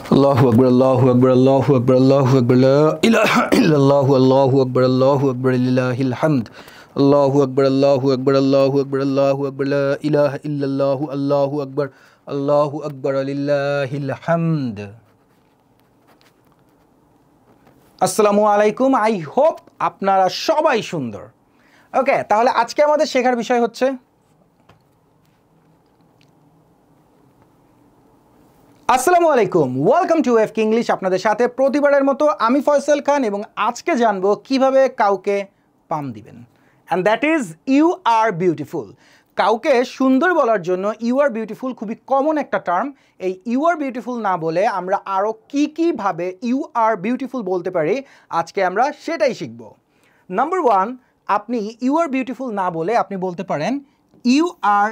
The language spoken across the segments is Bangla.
Allahu Akbar, Allahu Akbar, Allahu Akbar, Allahu Akbar, La ilaha illallah, Allahu Akbar, Allahu Akbar, Lillahil hamd. Allahu Akbar, Allahu Akbar, Allahu Akbar, Allahu Akbar, La ilaha illallah, Allahu Akbar, Allahu Akbar, Lillahil hamd. আসসালামু আলাইকুম, আই হোপ আপনারা সবাই সুন্দর। ওকে, তাহলে আজকে আমাদের শেখার বিষয় হচ্ছে আসসালামু আলাইকুম, ওয়েলকাম টু এফকে ইংলিশ। আপনাদের সাথে প্রতিবারের মতো আমি ফয়সাল খান এবং আজকে জানবো কিভাবে কাউকে পাম দিবেন। And that is you are beautiful. কাউকে সুন্দর বলার জন্য ইউ আর বিউটিফুল খুবই কমন একটা টার্ম। এই ইউ আর বিউটিফুল না বলে আমরা আরও কীভাবে ইউ আর বিউটিফুল বলতে পারি আজকে আমরা সেটাই শিখব। নাম্বার ওয়ান, আপনি ইউ আর বিউটিফুল না বলে আপনি বলতে পারেন you are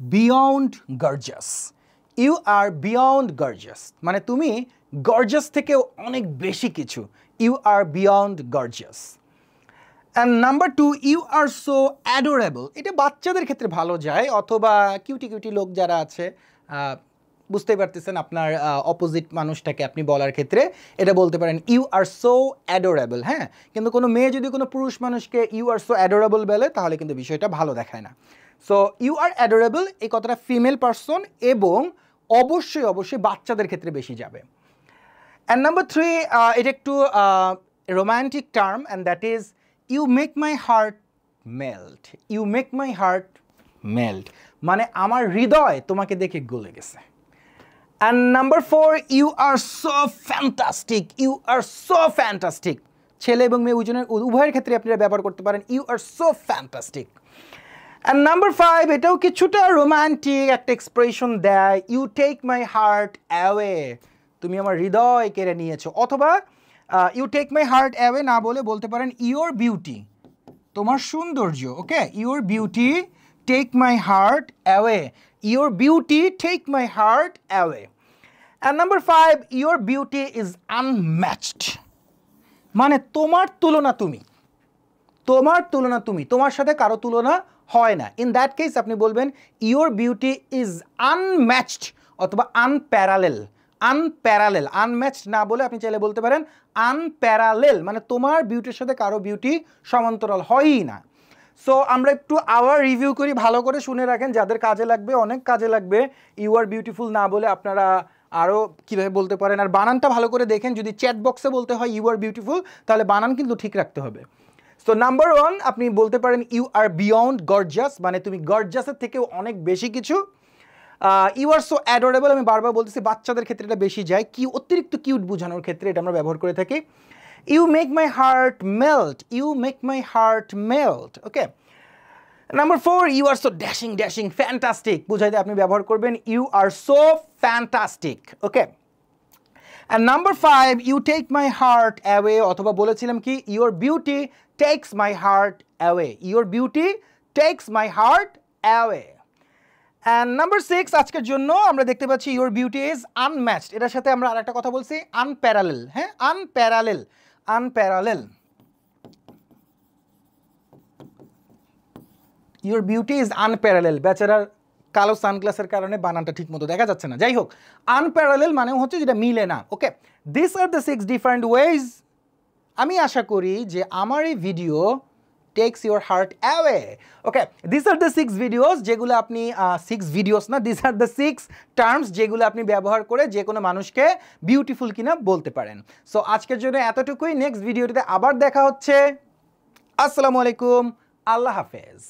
beyond gorgeous. You are beyond gorgeous মানে তুমি গর্জাস থেকেও অনেক বেশি কিছু। You are beyond gorgeous. And number two, you are so adorable. এটা বাচ্চাদের ক্ষেত্রে ভালো যায়, অথবা কিউটি লোক যারা আছে, বুঝতেই পারতেছেন আপনার অপোজিট মানুষটাকে আপনি বলার ক্ষেত্রে এটা বলতে পারেন ইউ আর সো অ্যাডোরেবল। হ্যাঁ, কিন্তু কোনো মেয়ে যদি কোনো পুরুষ মানুষকে ইউ আর সো অ্যাডোরেবল বলে তাহলে কিন্তু বিষয়টা ভালো দেখায় না। সো ইউ আর অ্যাডোরেবল এই কথাটা ফিমেল পারসন এবং অবশ্যই বাচ্চাদের ক্ষেত্রে বেশি যাবে। অ্যান্ড নাম্বার থ্রি, এটা একটু romantic term, and that is you make my heart melt. You make my heart melt মানে আমার হৃদয় তোমাকে দেখে গলে গেছে। And number four, you are so fantastic. You are so fantastic. ছেলে এবং মেয়ে উভয়ের ক্ষেত্রে আপনি ব্যবহার করতে পারেন you are so fantastic. And number five, এটাও কিছুটা রোম্যান্টিক একটা এক্সপ্রেশন দেয়, you take my heart away. তুমি আমার হৃদয় কেড়ে নিয়েছো। অথবা you take my heart away না বলে বলতে পারেন ইউর বিউটি, তোমার সৌন্দর্য। Okay, your beauty take my heart away. Your beauty take my heart away. And number five, your beauty is unmatched মানে তোমার তুলনা তুমি, তোমার তুলনা তুমি, তোমার সাথে কারো তুলনা হয় না। ইন দ্যাট কেস আপনি বলবেন ইউর বিউটি ইজ আনম্যাচড অথবা আনপ্যারালেল। আনপ্যারালেল, আনম্যাচড না বলে আপনি চাইলে বলতে পারেন আনপ্যারালেল মানে তোমার বিউটির সাথে কারো বিউটি সমান্তরাল হয়ই না। সো আমরা একটু আবার রিভিউ করি, ভালো করে শুনে রাখেন, যাদের কাজে লাগবে, অনেক কাজে লাগবে। ইউ আর বিউটিফুল না বলে আপনারা আরও কীভাবে বলতে পারেন, আর বানানটা ভালো করে দেখেন। যদি চ্যাট বক্সে বলতে হয় ইউ আর বিউটিফুল তাহলে বানান কিন্তু ঠিক রাখতে হবে। সো নাম্বার ওয়ান, আপনি বলতে পারেন ইউ আর বিয়ন্ড গর্জাস মানে তুমি গর্জাসের থেকেও অনেক বেশি কিছু। ইউ আর সো অ্যাডোরেবল, আমি বারবার বলতেছি বাচ্চাদের ক্ষেত্রে এটা বেশি যায়, কি অতিরিক্ত কিউট বোঝানোর ক্ষেত্রে এটা আমরা ব্যবহার করে থাকি। You make my heart melt. You make my heart melt. Okay, number four, you are so dashing fantastic বুঝাইতে আপনি ব্যবহার করবেন you are so fantastic. Okay, and number five, you take my heart away অথবা বলেছিলাম কি your beauty takes my heart away. Your beauty takes my heart away. And number six, আজকের জন্য আমরা দেখতে পাচ্ছি ইউর বিউটি ইজ আনম্যাচড। এটার সাথে আমরা আরেকটা কথা বলছি আনপ্যারালেল। হ্যাঁ, unparallel, unparallel. Your beauty is unparallel. বেচারার কালো সানগ্লাসের কারণে বানানটা ঠিক মতো দেখা যাচ্ছে না। যাই হোক, আনপ্যারালেল মানে হচ্ছে যেটা মিলে না। Okay, this are the six different ways. আমি আশা করি যে আমার এই video takes your heart away. Okay, this are the six videos যেগুলো আপনি সিক্স ভিডিওস না, this are the six terms যেগুলো আপনি ব্যবহার করে যে কোনো মানুষকে বিউটিফুল কিনা বলতে পারেন। সো আজকের জন্য এতটুকুই। নেক্সট ভিডিওটিতে আবার দেখা হচ্ছে। আসসালামু আলাইকুম, আল্লাহ হাফেজ।